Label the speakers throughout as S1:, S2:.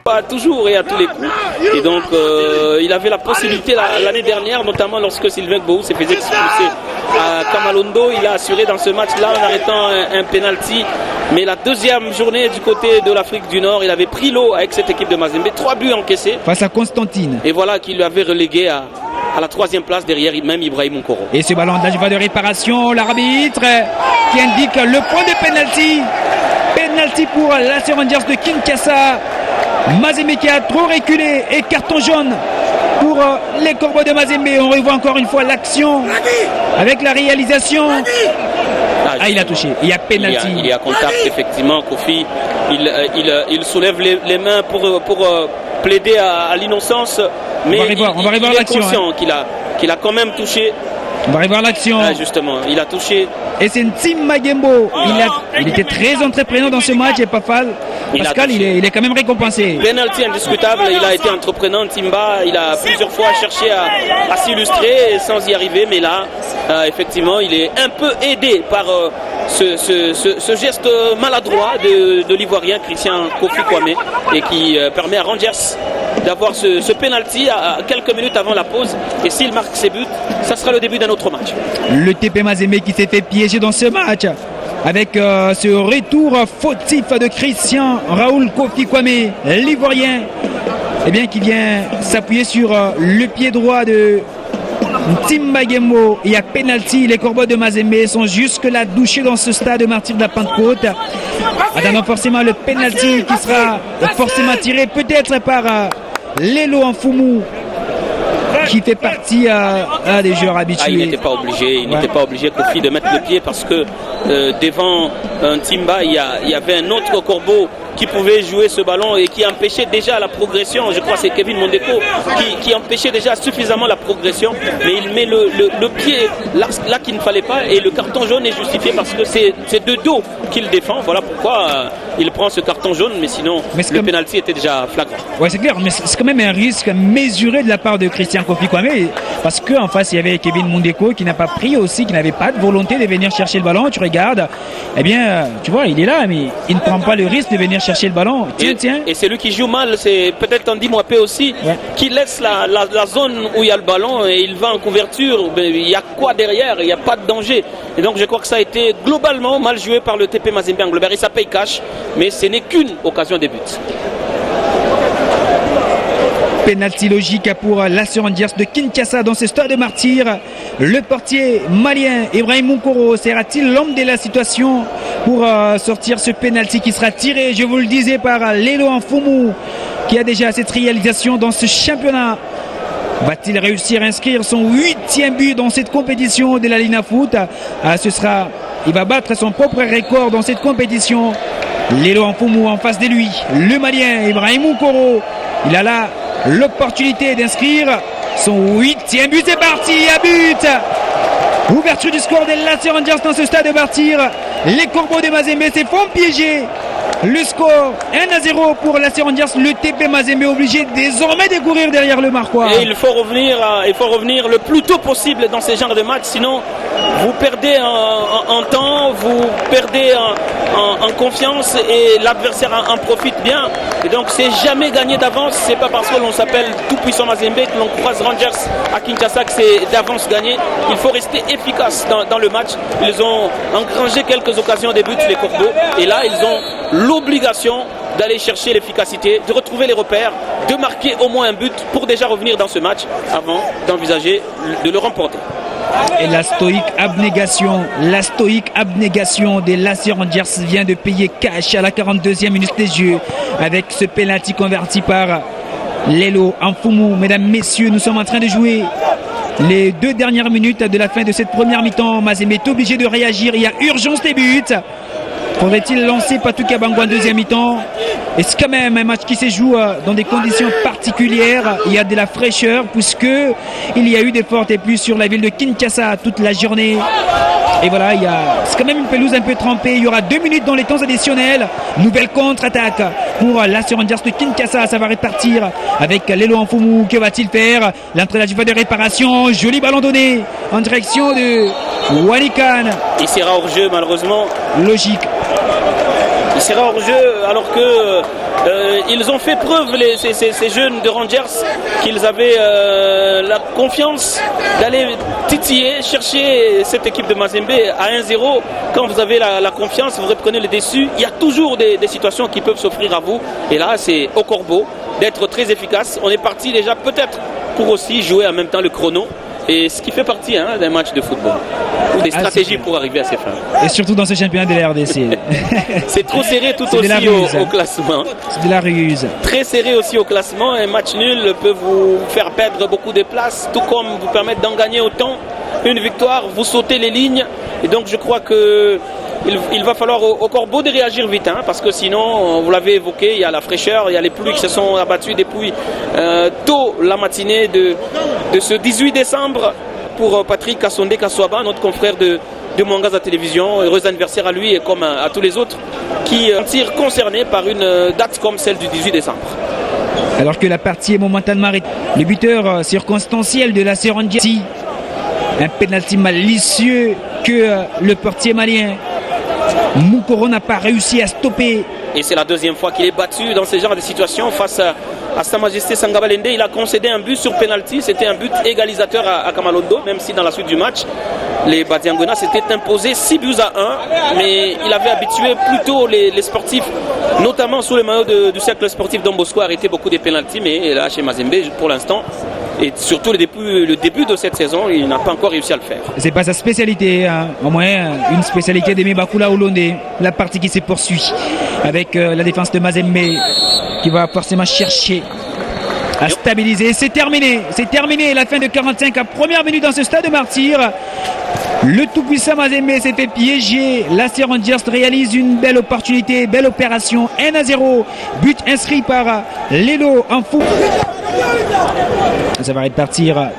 S1: pas toujours et à tous les coups. Et donc, il avait la possibilité l'année dernière, notamment lorsque Sylvain Gbowou s'est fait expulser à Kamalondo. Il a assuré dans ce match-là en arrêtant un penalty. Mais la deuxième journée du côté de l'Afrique du Nord, il avait pris l'eau avec cette équipe de Mazembe. 3 buts encaissés.
S2: Face à Constantine.
S1: Et voilà qui lui avait relégué à la 3e place derrière même Ibrahim Moukoro.
S2: Et ce ballon de réparation, l'arbitre qui indique le point de penalty. Penalty pour l'AS Rangers de Kinshasa. Mazembe qui a trop reculé et carton jaune pour les Corbeaux de Mazembe. On revoit encore une fois l'action avec la réalisation. Il a touché, il y a penalty.
S1: Il y a contact effectivement. Kofi, il soulève les mains pour plaider à l'innocence. Mais
S2: on va revoir
S1: il est
S2: l'action,
S1: conscient qu'il a quand même touché.
S2: On va revoir l'action.
S1: Justement, il a touché.
S2: Et c'est Ntim Magembo. Il était très entreprenant dans ce match et Pafal. Pascal, il est quand même récompensé.
S1: Penalty indiscutable, il a été entreprenant. Timba, il a plusieurs fois cherché à s'illustrer sans y arriver. Mais là, effectivement, il est un peu aidé par ce geste maladroit de l'Ivoirien Christian Kofi Kwame et qui permet à Rangers d'avoir ce penalty à quelques minutes avant la pause. Et s'il marque ses buts, ça sera le début d'un autre match.
S2: Le TP Mazembe qui s'est fait piéger dans ce match avec ce retour fautif de Christian Raoul Kofi Kwame, l'Ivoirien, qui vient s'appuyer sur le pied droit de Ntim Magembo. Il y a penalty. Les Corbeaux de Mazembe sont jusque-là douchés dans ce stade martyr de la Pentecôte. Attendant forcément le penalty qui sera forcément tiré peut-être par Lelo Mfumu, qui fait partie des joueurs habitués.
S1: Il n'était pas obligé, Kofi, de mettre le pied parce que devant Ntimba, il y avait un autre Corbeau qui pouvait jouer ce ballon et qui empêchait déjà la progression. Je crois que c'est Kevin Mondeko qui empêchait déjà suffisamment la progression. Mais il met le pied là qu'il ne fallait pas et le carton jaune est justifié parce que c'est de dos qu'il défend. Voilà pourquoi il prend ce carton jaune, mais sinon le pénalty était déjà flagrant.
S2: Ouais, c'est clair, mais c'est quand même un risque mesuré de la part de Christian Kofi Kwame parce qu'en face il y avait Kevin Mondeko qui n'a pas pris aussi, qui n'avait pas de volonté de venir chercher le ballon. Tu regardes, tu vois, il est là, mais il ne prend pas le risque de venir chercher le ballon.
S1: Et c'est lui qui joue mal, c'est peut-être Andy Mwape aussi, qui laisse la zone où il y a le ballon et il va en couverture. Il y a quoi derrière? Il n'y a pas de danger. Et donc je crois que ça a été globalement mal joué par le TP Mazembe Anglebert. Ça paye cash, mais ce n'est qu'une occasion de but.
S2: Penalty logique pour l'AS Rangers de Kinshasa dans ce stade de martyr. Le portier malien Ibrahim Moukoro sera-t-il l'homme de la situation pour sortir ce penalty qui sera tiré, je vous le disais, par Lelo Mfumu qui a déjà cette réalisation dans ce championnat? Va-t-il réussir à inscrire son 8e but dans cette compétition de la Lina Foot? Il va battre son propre record dans cette compétition. Lelo Mfumu en face de lui, le malien Ibrahim Moukoro, il a là l'opportunité d'inscrire son 8e but. C'est parti, à but. Ouverture du score de l'AS Rangers dans ce stade de martyr. Les Corbeaux de Mazembe se font piéger. Le score 1-0 pour l'AS Rangers. Le TP Mazembe obligé désormais de courir derrière le Marquois.
S1: Et il faut revenir le plus tôt possible dans ces genres de matchs, sinon vous perdez en temps, vous perdez en confiance et l'adversaire en profite bien. Et donc c'est jamais gagné d'avance. C'est pas parce que l'on s'appelle tout puissant Mazembe que l'on croise Rangers à Kinshasa que c'est d'avance gagné. Il faut rester efficace dans le match. Ils ont engrangé quelques occasions de but, les Corbeaux, et là ils ont l'obligation d'aller chercher l'efficacité, de retrouver les repères, de marquer au moins un but pour déjà revenir dans ce match avant d'envisager de le remporter.
S2: Et la stoïque abnégation des l'AS Rangers vient de payer cash à la 42e minute des jeux avec ce penalty converti par Lelo Mfumu. Mesdames, messieurs, nous sommes en train de jouer les 2 dernières minutes de la fin de cette première mi-temps. Mazembe est obligé de réagir, il y a urgence des buts. Faudrait-il lancer Patou Kabango en deuxième mi-temps? Et c'est quand même un match qui se joue dans des conditions particulières. Il y a de la fraîcheur puisque il y a eu des fortes pluies sur la ville de Kinshasa toute la journée. Et voilà, c'est quand même une pelouse un peu trempée. Il y aura 2 minutes dans les temps additionnels. Nouvelle contre-attaque pour l'AS Rangers de Kinshasa. Ça va repartir avec Lelo Mfumu. Que va-t-il faire? L'entrée de réparation. Joli ballon donné en direction de Wanikan.
S1: Il sera hors jeu malheureusement.
S2: Logique.
S1: Il sera hors jeu alors que ils ont fait preuve, ces jeunes de Rangers, qu'ils avaient la confiance d'aller titiller, chercher cette équipe de Mazembe à 1-0. Quand vous avez la confiance, vous reprenez le déçu. Il y a toujours des situations qui peuvent s'offrir à vous. Et là, c'est au Corbeau d'être très efficace. On est parti déjà peut-être pour aussi jouer en même temps le chrono. Et ce qui fait partie d'un match de football. Ou des stratégies pour arriver à ses fins.
S2: Et surtout dans ce championnat de la RDC.
S1: C'est trop serré tout aussi au classement.
S2: C'est de la ruse.
S1: Très serré aussi au classement. Un match nul peut vous faire perdre beaucoup de places, tout comme vous permettre d'en gagner autant. Une victoire, vous sautez les lignes. Et donc je crois que il va falloir au Corbeau de réagir vite, parce que sinon, vous l'avez évoqué, il y a la fraîcheur, il y a les pluies qui se sont abattues depuis tôt la matinée de ce 18 décembre pour Patrick Kassonde Kaswaba, notre confrère de Mwangaza Télévision. Heureux anniversaire à lui et comme à tous les autres qui tirent concernés par une date comme celle du 18 décembre.
S2: Alors que la partie est momentanément arrêtée, le buteur circonstanciel de la Serengeti, un pénalty malicieux que le portier malien Moukoro n'a pas réussi à stopper.
S1: Et c'est la deuxième fois qu'il est battu dans ce genre de situation face à Sa Majesté Sangabalende. Il a concédé un but sur penalty. C'était un but égalisateur à Kamalondo, même si dans la suite du match, les Badiangona s'étaient imposés 6-1. Mais il avait habitué plutôt les sportifs, notamment sous le maillot du cercle sportif d'Ombosco, à arrêter beaucoup de penalty. Mais là, chez Mazembe, pour l'instant, et surtout le début de cette saison, il n'a pas encore réussi à le faire.
S2: C'est pas sa spécialité, au moins une spécialité d'Aimé Bakula Olonde. La partie qui se poursuit avec la défense de Mazembe qui va forcément chercher à stabiliser. C'est terminé, la fin de 45 à première minute dans ce stade de Martyr. Le tout-puissant Mazembe s'est fait piéger. La Rangers réalise une belle opportunité, belle opération. 1-0, but inscrit par Lelo en fou. Ça va repartir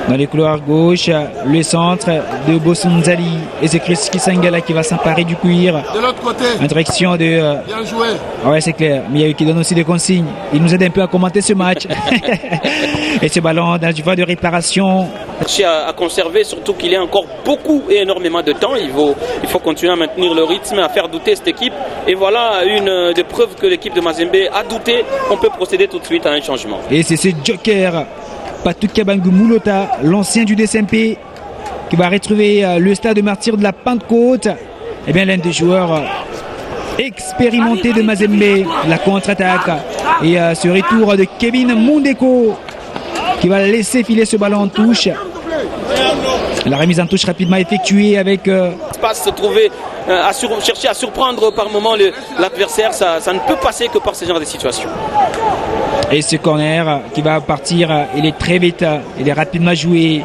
S2: dans les couloirs gauche, le centre de Bosunzali, et c'est Chris Kisangala qui va s'emparer du cuir
S3: de l'autre côté
S2: en direction de
S3: bien joué.
S2: Ouais, c'est clair, Miyaou qui donne aussi des consignes. Il nous aide un peu à commenter ce match. Et ce ballon dans le voie de réparation
S1: à conserver, surtout qu'il y a encore beaucoup et énormément de temps. Il faut continuer à maintenir le rythme, à faire douter cette équipe. Et voilà une des preuves que l'équipe de Mazembe a douté. On peut procéder tout de suite à un changement.
S2: Et c'est ce joker Patou Kabangu Moulota, l'ancien du DSMP, qui va retrouver le stade de Martyr de la Pentecôte. Et bien l'un des joueurs expérimentés de Mazembe, la contre-attaque. Et ce retour de Kevin Mundeko qui va laisser filer ce ballon en touche. La remise en touche rapidement effectuée avec
S1: se trouver chercher à surprendre par moment l'adversaire, ça ne peut passer que par ce genre de situations.
S2: Et ce corner qui va partir, il est très vite, il est rapidement joué.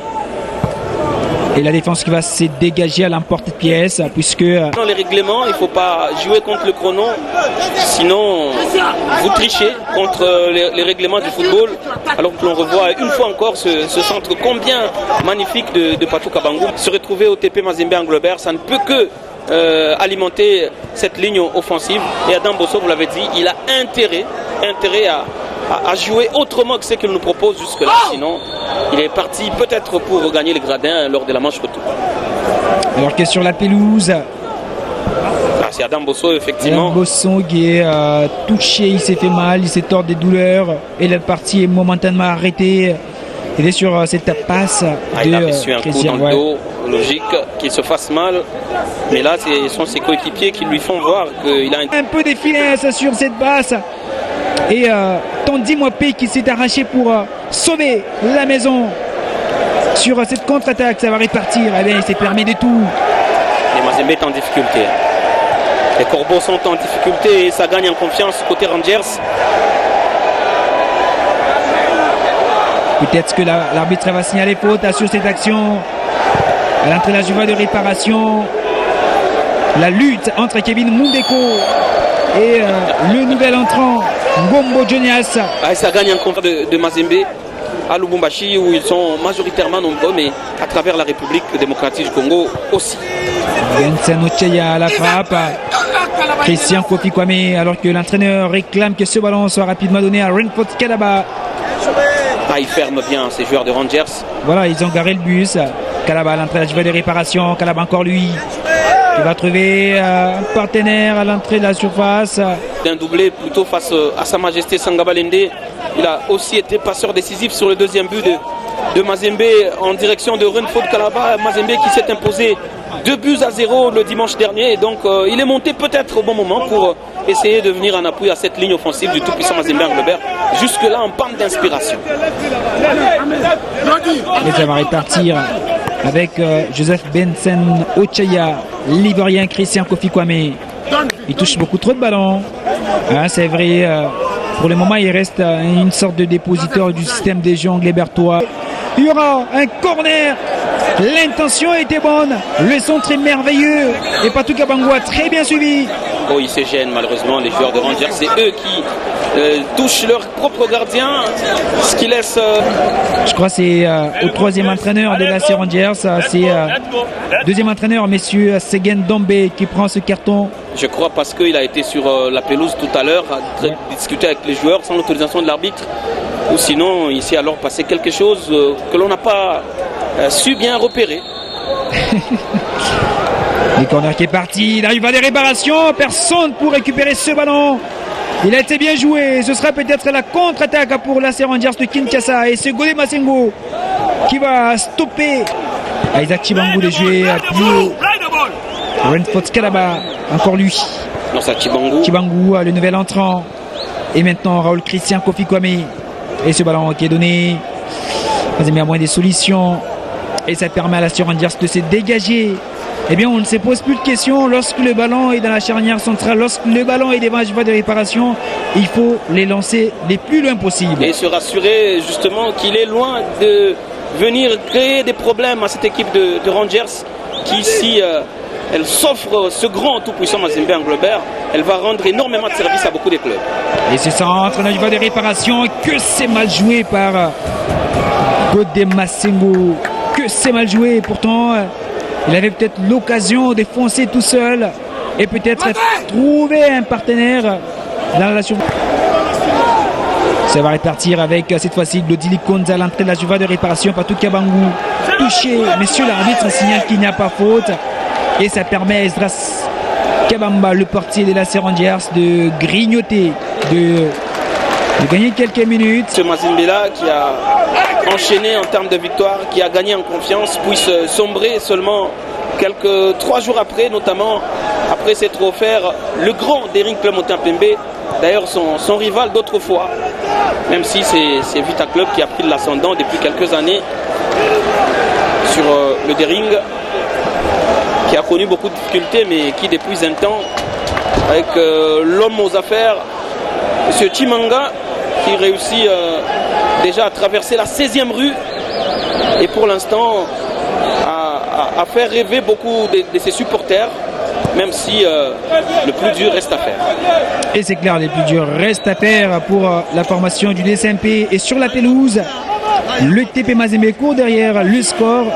S2: Et la défense qui va se dégager à l'emporte-pièce, puisque
S1: dans les règlements, il ne faut pas jouer contre le chrono, sinon vous trichez contre les règlements du football. Alors que l'on revoit une fois encore ce centre combien magnifique de Patou Kabangou. Se retrouver au TP Mazembe Anglebert, ça ne peut que alimenter cette ligne offensive. Et Adam Bosso, vous l'avez dit, il a intérêt à jouer autrement que ce qu'il nous propose jusque-là. Sinon, il est parti peut-être pour gagner les gradins lors de la manche retour.
S2: Alors que sur la pelouse,
S1: c'est Adam Bosso, effectivement.
S2: Adam Bosso qui est touché, il s'est fait mal, il s'est tort des douleurs. Et la partie est momentanément arrêtée. Il est sur cette passe
S1: il a reçu un coup dans le dos, logique qu'il se fasse mal. Mais là, ce sont ses coéquipiers qui lui font voir qu'il a
S2: un peu de finesse sur cette passe. Et Tandy Mwapé qui s'est arraché pour sauver la maison sur cette contre-attaque. Ça va repartir. Eh bien, il s'est permis de tout.
S1: Les Mazembe est en difficulté. Les Corbeaux sont en difficulté et ça gagne en confiance côté Rangers.
S2: Peut-être que l'arbitre va signaler faute sur cette action. À l'entrée de la juvée de réparation. La lutte entre Kevin Mundeko et le nouvel entrant Ngombo Jonias.
S1: Ça gagne en confiance de Mazembe à Lubumbashi où ils sont majoritairement nombreux, mais à travers la République démocratique du Congo aussi.
S2: Vincent Ocheya à la frappe. Christian Kofi Kwame, alors que l'entraîneur réclame que ce ballon soit rapidement donné à Renfort Kalaba.
S1: Ils ferment bien ces joueurs de Rangers.
S2: Voilà, ils ont garé le bus. Kalaba à l'entrée de la juvée de réparation. Kalaba encore lui. qui va trouver un partenaire à l'entrée de la surface.
S1: Un doublé plutôt face à Sa Majesté Sangabalende. Il a aussi été passeur décisif sur le deuxième but de Mazembe en direction de Renford Kalaba. Mazembe qui s'est imposé 2-0 le dimanche dernier. Et donc il est monté peut-être au bon moment pour essayer de venir en appui à cette ligne offensive du tout-puissant Mazembe Englebert. Jusque-là en panne d'inspiration.
S2: Et ça va répartir avec Joseph Benson Ochaya, l'Ivoirien Christian Kofi Kwame. Il touche beaucoup trop de ballons. Hein, c'est vrai, pour le moment, il reste une sorte de dépositeur du système des jeux anglais-bertois. Il y aura un corner. L'intention était bonne. Le centre est merveilleux. Et Patou Kabangou a très bien suivi.
S1: Oh, ils se gênent malheureusement, les joueurs de Rangers. C'est eux qui touchent leur propre gardien. Ce qui laisse...
S2: Je crois que c'est au troisième entraîneur de l'AC Rangers. C'est deuxième entraîneur, messieurs Segen Dombe, qui prend ce carton.
S1: Je crois parce qu'il a été sur la pelouse tout à l'heure, à discuter avec les joueurs sans l'autorisation de l'arbitre. Ou sinon, il s'est alors passé quelque chose que l'on n'a pas su bien repérer.
S2: Le corner qui est parti, il arrive à des réparations, personne pour récupérer ce ballon. Il a été bien joué, ce sera peut-être la contre-attaque pour l'AC Rangers de Kinshasa. Et c'est Godé Masengo qui va stopper Isaac Chibangu de jouer à pied. Renford Kalaba, encore lui.
S1: Non, c'est Chibangu.
S2: Chibangu, le nouvel entrant. Et maintenant Raoul Christian Kofi Kwame. Et ce ballon qui est donné. Vous avez à moins des solutions. Et ça permet à la Rangers de se dégager. Eh bien, on ne se pose plus de questions. Lorsque le ballon est dans la charnière centrale, lorsque le ballon est devant la voie de réparation, il faut les lancer les plus loin possible.
S1: Et se rassurer justement qu'il est loin de venir créer des problèmes à cette équipe de Rangers qui, si elle s'offre ce grand tout-puissant Mazembe Englebert, elle va rendre énormément de service à beaucoup de clubs.
S2: Et ce centre dans la voie de réparation, que c'est mal joué par Godé Masengo. Que c'est mal joué, pourtant il avait peut-être l'occasion de foncer tout seul et peut-être trouver un partenaire dans la surface. Ça va répartir avec cette fois-ci Glodili Konza à l'entrée de la surface de réparation. Patou Kabangou touché, messieurs l'arbitre signale qu'il n'y a pas faute et ça permet à Esdras Kabamba, le portier de l'AC Rangers, de grignoter, de gagner quelques minutes.
S1: Ce Mazembe-là qui a enchaîné en termes de victoire, qui a gagné en confiance, puisse sombrer seulement 3 jours après, notamment après s'être offert le grand Daring Club Montpellier, d'ailleurs son rival d'autrefois, même si c'est Vita Club qui a pris de l'ascendant depuis quelques années sur le Daring, qui a connu beaucoup de difficultés, mais qui depuis un temps, avec l'homme aux affaires, M. Chimanga, qui réussit déjà à traverser la 16e rue et pour l'instant à faire rêver beaucoup de ses supporters, même si le plus dur reste à faire.
S2: Et c'est clair, le plus dur reste à faire pour la formation du DSMP. Et sur la pelouse, le TP Mazembe court derrière le score.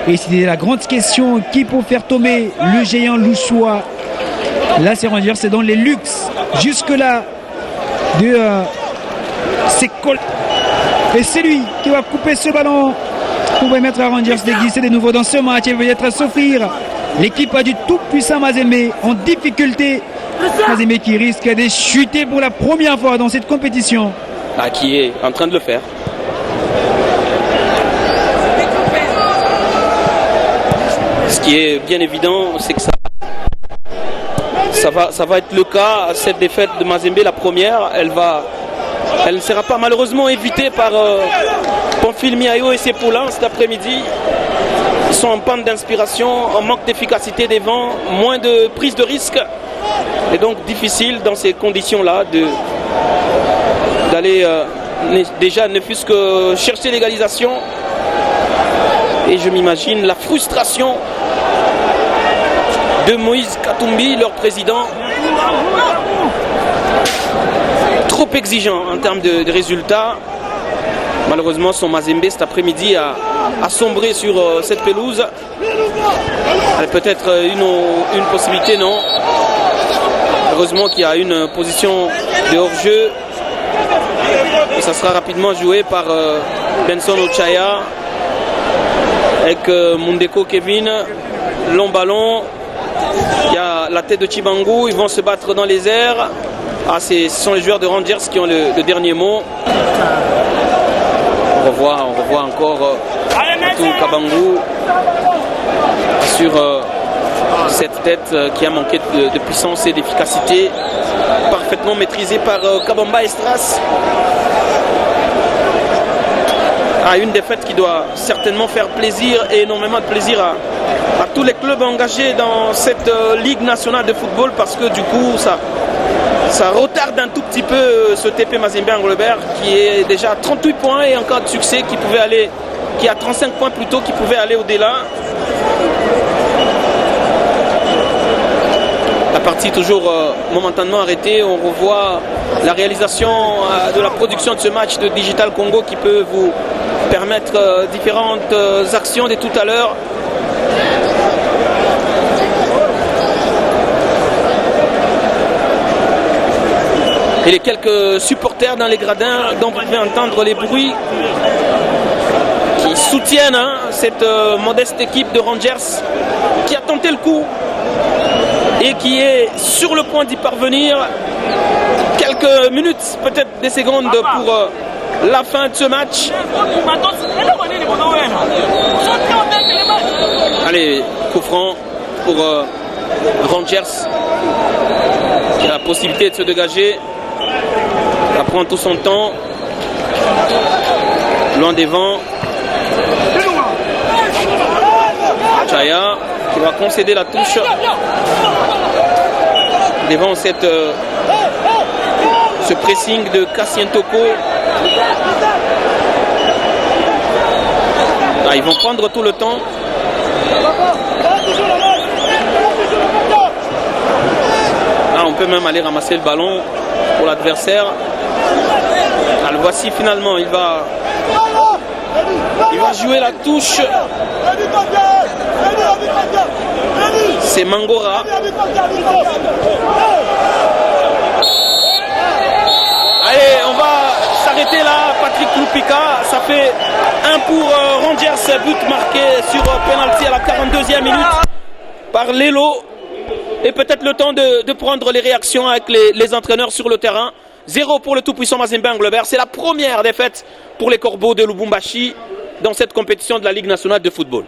S2: Et c'était la grande question, qui peut faire tomber le géant louchois. Là, c'est Rangers, c'est dans les luxes jusque-là de et c'est lui qui va couper ce ballon pour permettre à Rangers de glisser de nouveau dans ce match et peut-être s'offrir l'équipe du tout-puissant Mazembe en difficulté. Mazembe qui risque de chuter pour la première fois dans cette compétition.
S1: Qui est en train de le faire. Ce qui est bien évident, c'est que ça va être le cas. Cette défaite de Mazembe, la première, elle ne sera pas malheureusement évitée par Pamphile Miayo et ses poulains cet après-midi. Ils sont en panne d'inspiration, en manque d'efficacité des vents, moins de prise de risque. Et donc difficile dans ces conditions-là d'aller déjà ne fût-ce que chercher l'égalisation. Et je m'imagine la frustration de Moïse Katumbi, leur président. Trop exigeant en termes de résultats. Malheureusement, son Mazembe cet après-midi a sombré sur cette pelouse. Peut-être une possibilité, non. Heureusement qu'il y a une position de hors-jeu. Et ça sera rapidement joué par Benson Ochaya avec Mundeko Kevin. Long ballon. Il y a la tête de Chibangu, ils vont se battre dans les airs. Ah, ce sont les joueurs de Rangers qui ont le dernier mot. On revoit encore tout Kabangu sur cette tête qui a manqué de puissance et d'efficacité, parfaitement maîtrisée par Kabamba Estras. Ah, une défaite qui doit certainement faire plaisir et énormément de plaisir à tous les clubs engagés dans cette Ligue nationale de football, parce que du coup ça retarde un tout petit peu ce TP Mazembe Anglebert qui est déjà à 38 points et en cas de succès qui a 35 points plutôt, qui pouvait aller au-delà. La partie toujours momentanément arrêtée. On revoit la réalisation de la production de ce match de Digital Congo qui peut vous permettre différentes actions dès tout à l'heure. Et les quelques supporters dans les gradins dont vous pouvez entendre les bruits qui soutiennent cette modeste équipe de Rangers qui a tenté le coup et qui est sur le point d'y parvenir. Quelques minutes, peut-être des secondes pour la fin de ce match. Allez, coup franc pour Rangers qui a la possibilité de se dégager. Ça prend tout son temps. Loin des vents. Chaya qui va concéder la touche devant ce pressing de Cassien Toko. Ah, ils vont prendre tout le temps. Ah, on peut même aller ramasser le ballon pour l'adversaire. Ah, le voici finalement, il va jouer la touche. C'est Mangora. Allez, on va s'arrêter là. Patrick Lupika, ça fait 1 pour Rangers, but marqué sur penalty à la 42e minute par Lelo. Et peut-être le temps de prendre les réactions avec les entraîneurs sur le terrain. 0 pour le tout-puissant Mazembe Anglebert. C'est la première défaite pour les Corbeaux de Lubumbashi dans cette compétition de la Ligue nationale de football.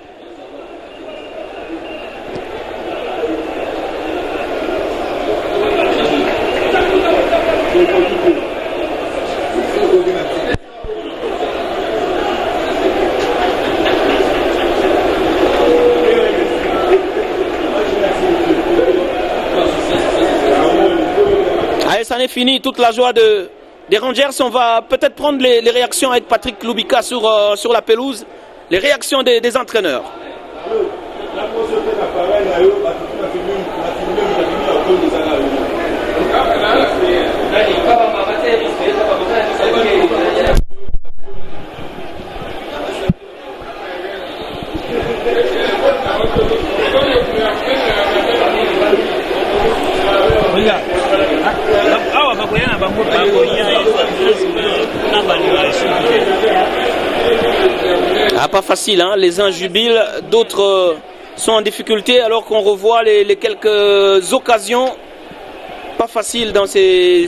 S1: Allez, ça n'est fini, toute la joie des Rangers. On va peut-être prendre les réactions avec Patrick Lubika sur la pelouse, les réactions des entraîneurs. Ah, pas facile, hein. Les uns jubilent, d'autres sont en difficulté, alors qu'on revoit les quelques occasions pas faciles dans ces